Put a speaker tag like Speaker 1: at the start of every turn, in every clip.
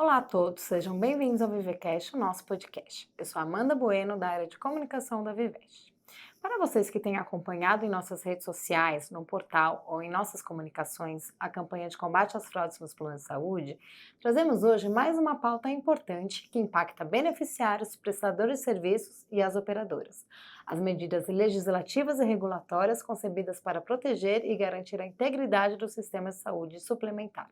Speaker 1: Olá a todos, sejam bem-vindos ao Vivecast, o nosso podcast. Eu sou Amanda Bueno, da área de comunicação da Vivest. Para vocês que têm acompanhado em nossas redes sociais, no portal ou em nossas comunicações a campanha de combate às fraudes nos planos de saúde, trazemos hoje mais uma pauta importante que impacta beneficiários, prestadores de serviços e as operadoras. As medidas legislativas e regulatórias concebidas para proteger e garantir a integridade do sistema de saúde suplementar.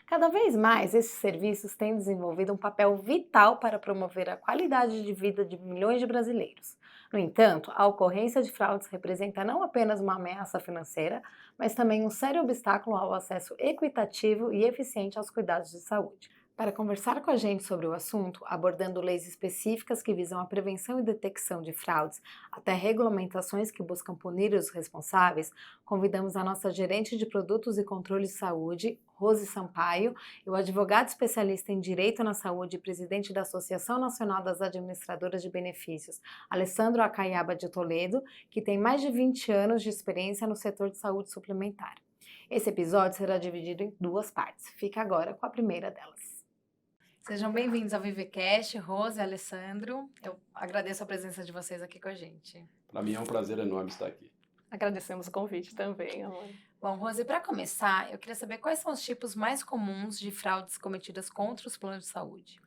Speaker 1: Cada vez mais, esses serviços têm desenvolvido um papel vital para promover a qualidade de vida de milhões de brasileiros. No entanto, a ocorrência de fraudes representa não apenas uma ameaça financeira, mas também um sério obstáculo ao acesso equitativo e eficiente aos cuidados de saúde. Para conversar com a gente sobre o assunto, abordando leis específicas que visam a prevenção e detecção de fraudes, até regulamentações que buscam punir os responsáveis, convidamos a nossa gerente de produtos e controle de saúde, Rose Sampaio, e o advogado especialista em Direito na Saúde e presidente da Associação Nacional das Administradoras de Benefícios, Alessandro Acaiaba de Toledo, que tem mais de 20 anos de experiência no setor de saúde suplementar. Esse episódio será dividido em duas partes. Fica agora com a primeira delas. Sejam bem-vindos ao Vivecast, Rose e Alessandro. Eu agradeço a presença de vocês aqui com a gente.
Speaker 2: Para mim é um prazer enorme estar aqui.
Speaker 3: Agradecemos o convite também, amor.
Speaker 1: Bom, Rose, para começar, eu queria saber quais são os tipos mais comuns de fraudes cometidas contra os planos de saúde.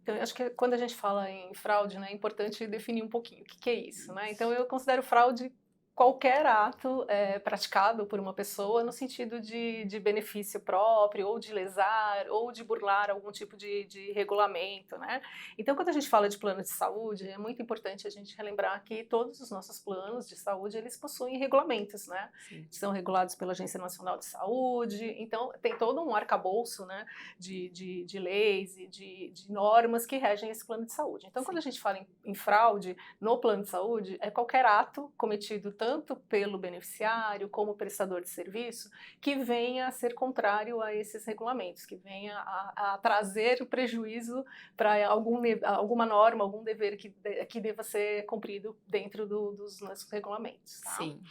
Speaker 3: Então, eu acho que quando a gente fala em fraude, né, é importante definir um pouquinho o que é isso, né? Então, eu considero fraude qualquer ato praticado por uma pessoa no sentido de benefício próprio, ou de lesar, ou de burlar algum tipo de regulamento, né? Então, quando a gente fala de plano de saúde, é muito importante a gente relembrar que todos os nossos planos de saúde, eles possuem regulamentos, né?
Speaker 1: Sim.
Speaker 3: São regulados pela Agência Nacional de Saúde, então tem todo um arcabouço, né, de leis e de normas que regem esse plano de saúde. Então, quando a gente fala em fraude no plano de saúde, é qualquer ato cometido tanto pelo beneficiário como prestador de serviço que venha a ser contrário a esses regulamentos, que venha a trazer prejuízo para alguma norma, algum dever que deva ser cumprido dentro dos nossos regulamentos. Tá?
Speaker 1: Sim.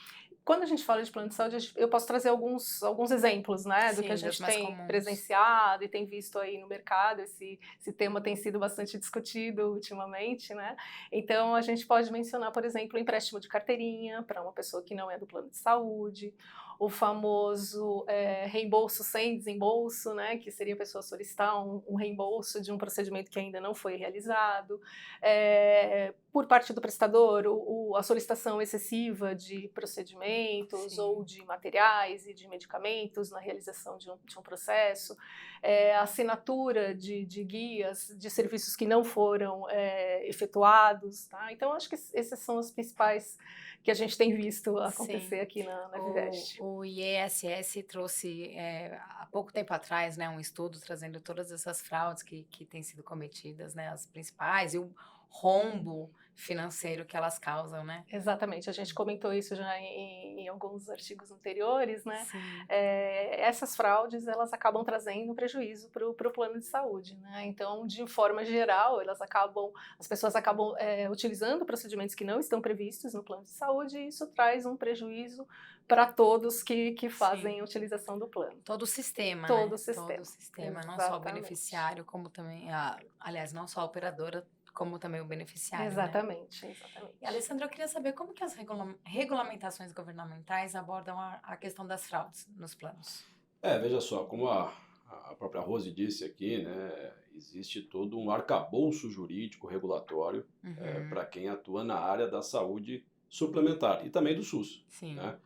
Speaker 3: Quando a gente fala de plano de saúde, eu posso trazer alguns exemplos, né, do que a gente tem presenciado e tem visto aí no mercado. Esse tema tem sido bastante discutido ultimamente, né? Então, a gente pode mencionar, por exemplo, o empréstimo de carteirinha para uma pessoa que não é do plano de saúde, o famoso reembolso sem desembolso, né, que seria a pessoa solicitar um reembolso de um procedimento que ainda não foi realizado. Por parte do prestador, a solicitação excessiva de procedimentos
Speaker 1: Sim.
Speaker 3: ou de materiais e de medicamentos na realização de um processo, a assinatura de guias de serviços que não foram efetuados. Tá? Então, acho que esses são os principais que a gente tem visto acontecer aqui na Vivest.
Speaker 1: O IESS trouxe, há pouco tempo atrás, né, um estudo trazendo todas essas fraudes que têm sido cometidas, né, as principais, e o rombo financeiro que elas causam, né?
Speaker 3: Exatamente, a gente comentou isso já em alguns artigos anteriores, né?
Speaker 1: Sim.
Speaker 3: Essas fraudes, elas acabam trazendo prejuízo para o plano de saúde, né? Então, de forma geral, as pessoas acabam utilizando procedimentos que não estão previstos no plano de saúde, e isso traz um prejuízo para todos que fazem a utilização do plano.
Speaker 1: Todo o sistema,
Speaker 3: Todo
Speaker 1: né?
Speaker 3: o sistema.
Speaker 1: Todo o sistema, não só o
Speaker 3: Exatamente.
Speaker 1: beneficiário, como também, aliás, não só a operadora, como também o beneficiário,
Speaker 3: Exatamente,
Speaker 1: né?
Speaker 3: exatamente.
Speaker 1: E, Alessandra, eu queria saber como que as regulamentações governamentais abordam a questão das fraudes nos planos.
Speaker 2: Veja só, como a própria Rose disse aqui, né, existe todo um arcabouço jurídico regulatório para quem atua na área da saúde suplementar e também do SUS.
Speaker 1: Sim.
Speaker 2: Né?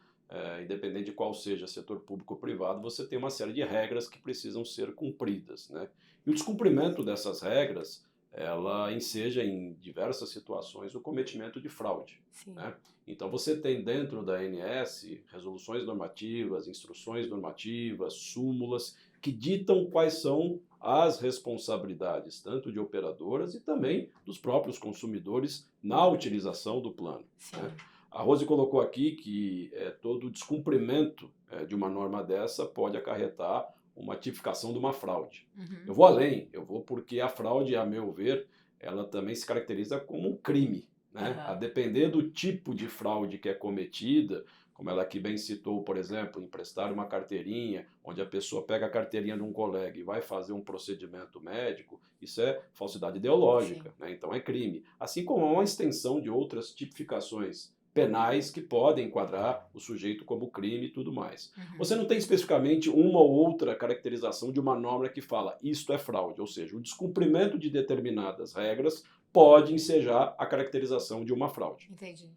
Speaker 2: Independente de qual seja setor público ou privado, você tem uma série de regras que precisam ser cumpridas. Né? E o descumprimento dessas regras, ela enseja em diversas situações o cometimento de fraude.
Speaker 1: Sim.
Speaker 2: Né? Então você tem dentro da ANS resoluções normativas, instruções normativas, súmulas que ditam quais são as responsabilidades, tanto de operadoras e também dos próprios consumidores na utilização do plano. Né? A Rose colocou aqui que todo descumprimento de uma norma dessa pode acarretar uma tipificação de uma fraude. Eu vou além, porque a fraude, a meu ver, ela também se caracteriza como um crime. Né? A depender do tipo de fraude que é cometida, como ela aqui bem citou, por exemplo, emprestar uma carteirinha, onde a pessoa pega a carteirinha de um colega e vai fazer um procedimento médico, isso é falsidade ideológica, né? Então é crime. Assim como há uma extensão de outras tipificações penais que podem enquadrar o sujeito como crime e tudo mais. Você não tem especificamente uma ou outra caracterização de uma norma que fala isto é fraude, ou seja, o descumprimento de determinadas regras pode ensejar a caracterização de uma fraude.
Speaker 1: Entendi.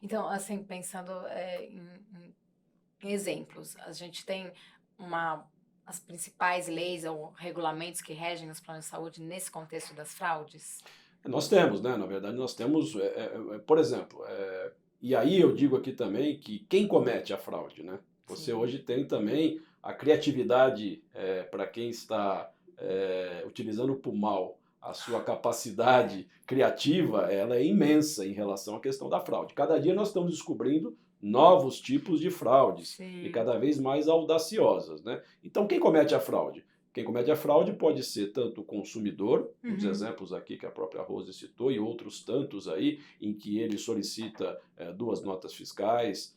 Speaker 1: Então, assim, pensando em exemplos, a gente tem as principais leis ou regulamentos que regem os planos de saúde nesse contexto das fraudes?
Speaker 2: Nós temos, né? Na verdade, nós temos, por exemplo, e aí eu digo aqui também que quem comete a fraude, né? Você hoje tem também a criatividade para quem está utilizando por mal a sua capacidade criativa, ela é imensa em relação à questão da fraude. Cada dia nós estamos descobrindo novos tipos de fraudes e cada vez mais audaciosas, né? Então, quem comete a fraude? Quem comete a fraude pode ser tanto o consumidor, os exemplos aqui que a própria Rose citou, e outros tantos aí, em que ele solicita 2 notas fiscais,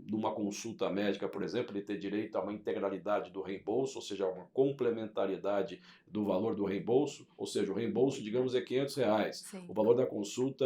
Speaker 2: numa consulta médica, por exemplo, ele ter direito a uma integralidade do reembolso, ou seja, uma complementariedade do valor do reembolso, ou seja, o reembolso, digamos, é R$500, o valor da consulta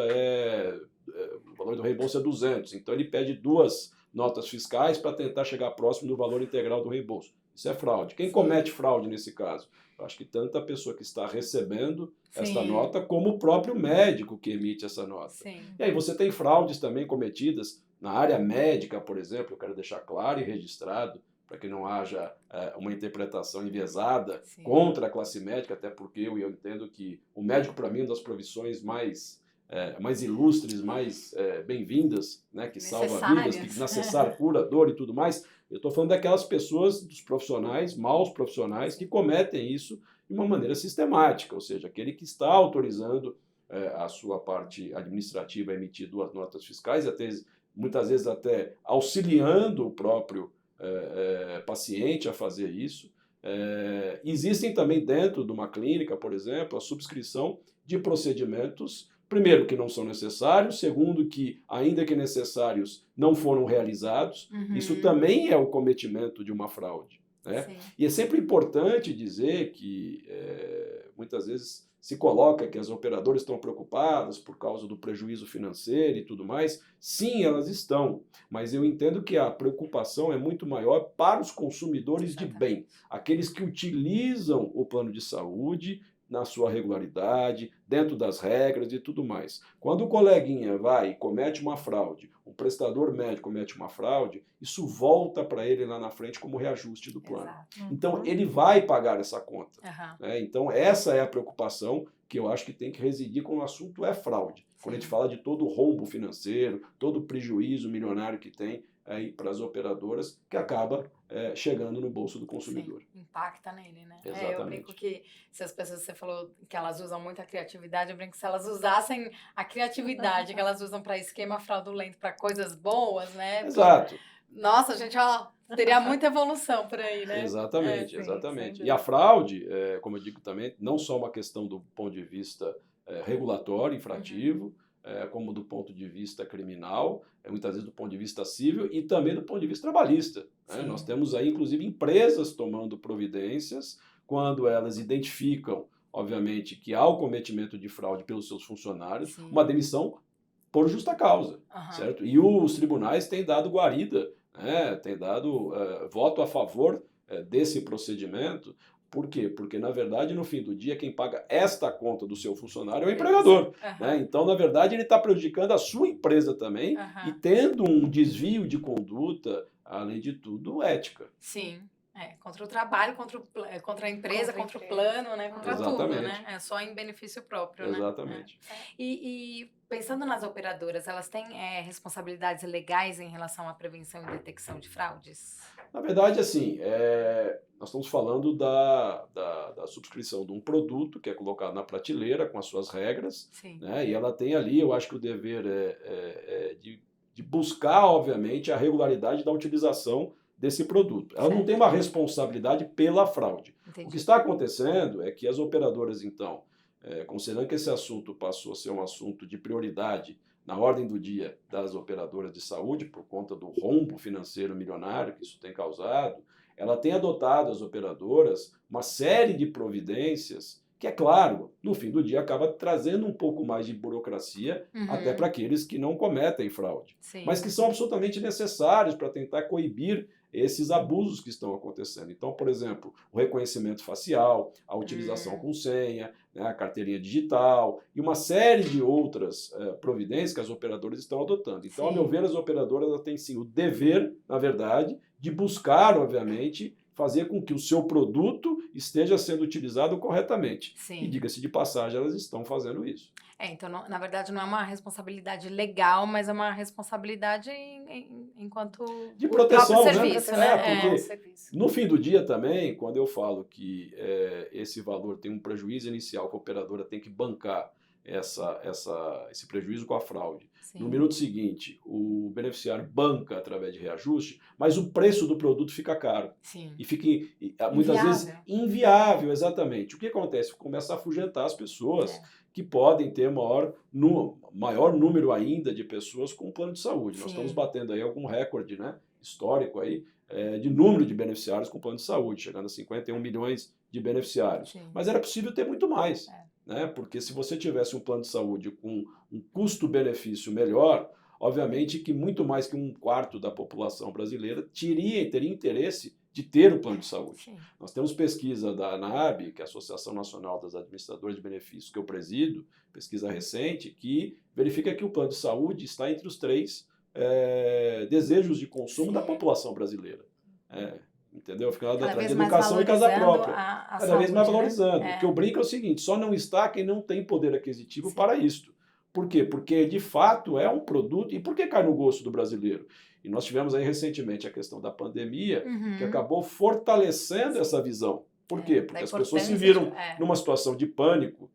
Speaker 2: o valor do reembolso é 200, então ele pede 2 notas fiscais para tentar chegar próximo do valor integral do reembolso. Isso é fraude. Quem comete fraude nesse caso? Eu acho que tanto a pessoa que está recebendo esta nota, como o próprio médico que emite essa nota. E aí você tem fraudes também cometidas na área médica, por exemplo, eu quero deixar claro e registrado, para que não haja uma interpretação enviesada contra a classe médica, até porque eu entendo que o médico, para mim, é uma das profissões mais ilustres, mais bem-vindas, né, que salva vidas, que necessário, cura, dor e tudo mais. Eu estou falando daquelas pessoas, dos profissionais, maus profissionais, que cometem isso de uma maneira sistemática, ou seja, aquele que está autorizando a sua parte administrativa a emitir 2 notas fiscais, muitas vezes até auxiliando o próprio paciente a fazer isso. Existem também dentro de uma clínica, por exemplo, a subscrição de procedimentos, primeiro, que não são necessários, segundo, que, ainda que necessários, não foram realizados. Isso também é o cometimento de uma fraude, né? E é sempre importante dizer que, muitas vezes, se coloca que as operadoras estão preocupadas por causa do prejuízo financeiro e tudo mais. Sim, elas estão, mas eu entendo que a preocupação é muito maior para os consumidores de bem, aqueles que utilizam o plano de saúde na sua regularidade, dentro das regras e tudo mais. Quando o coleguinha vai e comete uma fraude, o prestador médico comete uma fraude, isso volta para ele lá na frente como reajuste do plano. Então, ele vai pagar essa conta. Né? Então, essa é a preocupação que eu acho que tem que residir quando o assunto é fraude. Quando a gente fala de todo o rombo financeiro, todo o prejuízo milionário que tem aí para as operadoras, que acaba chegando no bolso do consumidor.
Speaker 1: Impacta nele, né?
Speaker 2: Exatamente.
Speaker 1: Eu brinco que se as pessoas, você falou que elas usam muito a criatividade, eu brinco que se elas usassem a criatividade que elas usam para esquema fraudulento, para coisas boas, né?
Speaker 2: Exato.
Speaker 1: Nossa, a gente teria muita evolução por aí, né?
Speaker 2: Exatamente, exatamente. E a fraude, como eu digo também, não só uma questão do ponto de vista regulatório, infrativo, como do ponto de vista criminal, muitas vezes do ponto de vista civil e também do ponto de vista trabalhista. Né? Nós temos aí, inclusive, empresas tomando providências quando elas identificam, obviamente, que há o cometimento de fraude pelos seus funcionários, uma demissão por justa causa, certo? E os tribunais têm dado guarida, né? Têm dado voto a favor desse procedimento. Por quê? Porque, na verdade, no fim do dia, quem paga esta conta do seu funcionário é o empregador. Né? Então, na verdade, ele está prejudicando a sua empresa também e tendo um desvio de conduta, além de tudo, ética.
Speaker 1: Sim. Contra o trabalho, contra a empresa, contra o plano, né? Contra tudo, né? É só em benefício próprio, né?
Speaker 2: Exatamente.
Speaker 1: E pensando nas operadoras, elas têm responsabilidades legais em relação à prevenção e detecção de fraudes?
Speaker 2: Na verdade, assim, nós estamos falando da subscrição de um produto que é colocado na prateleira com as suas regras, né? E ela tem ali, eu acho que o dever de buscar, obviamente, a regularidade da utilização desse produto. Ela não tem uma responsabilidade pela fraude. Entendi. O que está acontecendo é que as operadoras, então, considerando que esse assunto passou a ser um assunto de prioridade na ordem do dia das operadoras de saúde, por conta do rombo financeiro milionário que isso tem causado, ela tem adotado, as operadoras, uma série de providências que, é claro, no fim do dia acaba trazendo um pouco mais de burocracia até para aqueles que não cometem fraude, mas que são absolutamente necessários para tentar coibir esses abusos que estão acontecendo. Então, por exemplo, o reconhecimento facial, a utilização com senha, né, a carteirinha digital e uma série de outras providências que as operadoras estão adotando. Então, a meu ver, as operadoras elas têm sim o dever, na verdade, de buscar, obviamente, fazer com que o seu produto esteja sendo utilizado corretamente. E, diga-se de passagem, elas estão fazendo isso.
Speaker 1: Então, na verdade, não é uma responsabilidade legal, mas é uma responsabilidade enquanto
Speaker 2: de proteção,
Speaker 1: próprio serviço, né?
Speaker 2: Porque no fim do dia também, quando eu falo que esse valor tem um prejuízo inicial que a operadora tem que bancar esse prejuízo com a fraude. No minuto seguinte, o beneficiário banca através de reajuste, mas o preço do produto fica caro. E fica, muitas vezes, inviável, exatamente. O que acontece? Começa a afugentar as pessoas que podem ter maior número ainda de pessoas com plano de saúde. Nós estamos batendo aí algum recorde, né, histórico aí, de número de beneficiários com plano de saúde, chegando a 51 milhões de beneficiários. Mas era possível ter muito mais. Né? Porque se você tivesse um plano de saúde com um custo-benefício melhor, obviamente que muito mais que 1/4 da população brasileira teria interesse de ter o plano de saúde. Nós temos pesquisa da ANAB, que é a Associação Nacional das Administradoras de Benefícios, que eu presido, pesquisa recente, que verifica que o plano de saúde está entre os 3 desejos de consumo da população brasileira. Entendeu? Fica lá atrás de educação e casa própria. Cada vez mais valorizando. O que eu brinco é o seguinte, só não está quem não tem poder aquisitivo para isto. Por quê? Porque, de fato, é um produto... E por que cai no gosto do brasileiro? E nós tivemos aí recentemente a questão da pandemia, que acabou fortalecendo essa visão. Por quê? Porque as pessoas se viram numa situação de pânico,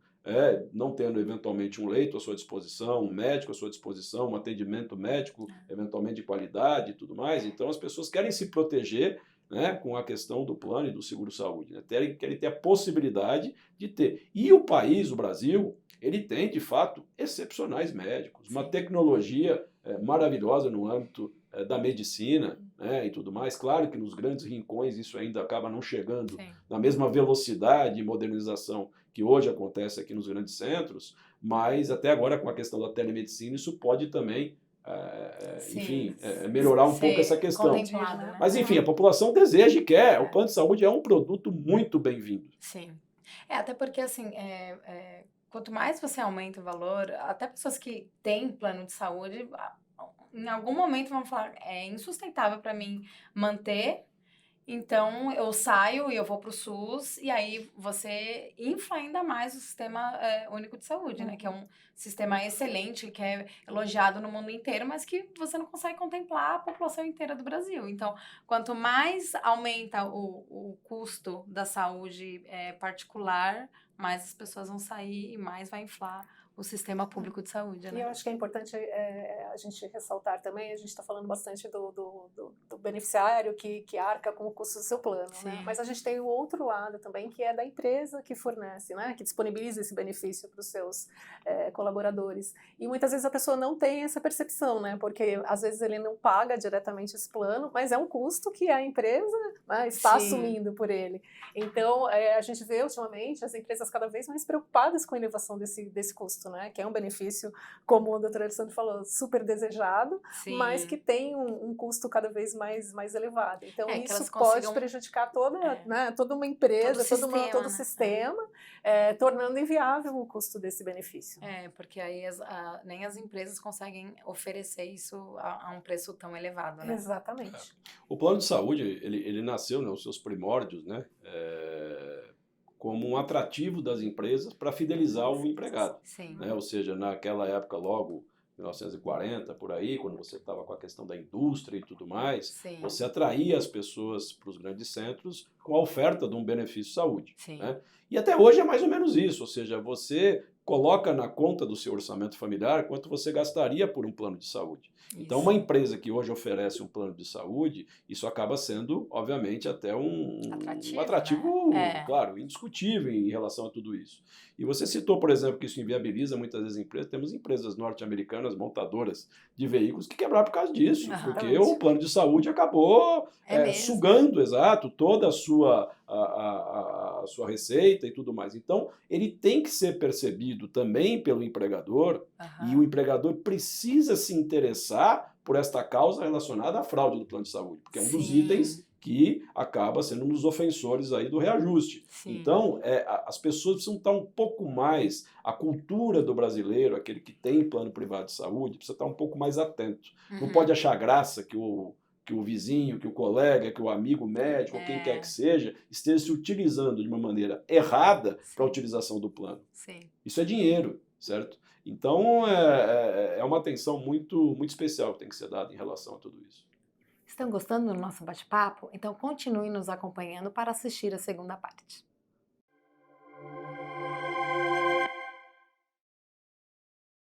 Speaker 2: não tendo eventualmente um leito à sua disposição, um médico à sua disposição, um atendimento médico, eventualmente de qualidade e tudo mais. Então, as pessoas querem se proteger, né, com a questão do plano e do seguro-saúde. Né? Querem ter a possibilidade de ter. E o país, o Brasil, ele tem, de fato, excepcionais médicos, uma tecnologia maravilhosa no âmbito da medicina, né, e tudo mais. Claro que nos grandes rincões isso ainda acaba não chegando na mesma velocidade e modernização que hoje acontece aqui nos grandes centros, mas até agora com a questão da telemedicina isso pode também melhorar um pouco essa questão.
Speaker 1: Né?
Speaker 2: Mas, enfim, a população deseja e quer. O plano de saúde é um produto muito bem-vindo.
Speaker 1: Sim. Até porque, assim, quanto mais você aumenta o valor, até pessoas que têm plano de saúde, em algum momento vão falar, é insustentável para mim manter, então eu saio e eu vou para o SUS, e aí você infla ainda mais o Sistema Único de Saúde, né? Que é um sistema excelente, que é elogiado no mundo inteiro, mas que você não consegue contemplar a população inteira do Brasil. Então, quanto mais aumenta o custo da saúde particular, mais as pessoas vão sair e mais vai inflar o sistema público de saúde, né?
Speaker 3: E eu acho que é importante a gente ressaltar também, a gente está falando bastante do beneficiário que arca com o custo do seu plano, né? Mas a gente tem o outro lado também, que é da empresa que fornece, né? Que disponibiliza esse benefício para os seus colaboradores. E muitas vezes a pessoa não tem essa percepção, né? Porque às vezes ele não paga diretamente esse plano, mas é um custo que a empresa, né, está assumindo por ele. Então, a gente vê ultimamente as empresas cada vez mais preocupadas com a elevação desse custo, né? Que é um benefício, como o Dr. Alessandro falou, super desejado, mas que tem um custo cada vez mais elevado. Então, isso pode prejudicar toda uma empresa, todo o sistema, tornando inviável o custo desse benefício.
Speaker 1: Porque aí nem as empresas conseguem oferecer isso a um preço tão elevado, né?
Speaker 3: Exatamente.
Speaker 2: O plano de saúde, ele nasceu, né, os seus primórdios, né, como um atrativo das empresas para fidelizar o empregado. Né? Ou seja, naquela época, logo 1940, por aí, quando você estava com a questão da indústria e tudo mais, você atraía as pessoas para os grandes centros com a oferta de um benefício de saúde. Né? E até hoje é mais ou menos isso, ou seja, você coloca na conta do seu orçamento familiar quanto você gastaria por um plano de saúde.
Speaker 1: Isso.
Speaker 2: Então, uma empresa que hoje oferece um plano de saúde, isso acaba sendo, obviamente, até um atrativo,
Speaker 1: né?
Speaker 2: claro, indiscutível em relação a tudo isso. E você citou, por exemplo, que isso inviabiliza muitas vezes empresas. Temos empresas norte-americanas, montadoras de veículos, que quebraram por causa disso, porque o plano de saúde acabou sugando, exato, toda a sua receita e tudo mais. Então, ele tem que ser percebido também pelo empregador, e o empregador precisa se interessar por esta causa relacionada à fraude do plano de saúde, porque é um dos itens que acaba sendo um dos ofensores aí do reajuste. Sim. Então, as pessoas precisam estar um pouco mais, a cultura do brasileiro, aquele que tem plano privado de saúde, precisa estar um pouco mais atento. Não pode achar graça que o vizinho, que o colega, que o amigo médico, ou quem quer que seja, esteja se utilizando de uma maneira errada para a utilização do plano.
Speaker 1: Sim.
Speaker 2: Isso é dinheiro, certo? Então, é uma atenção muito, muito especial que tem que ser dada em relação a tudo isso.
Speaker 1: Estão gostando do nosso bate-papo? Então continue nos acompanhando para assistir a segunda parte.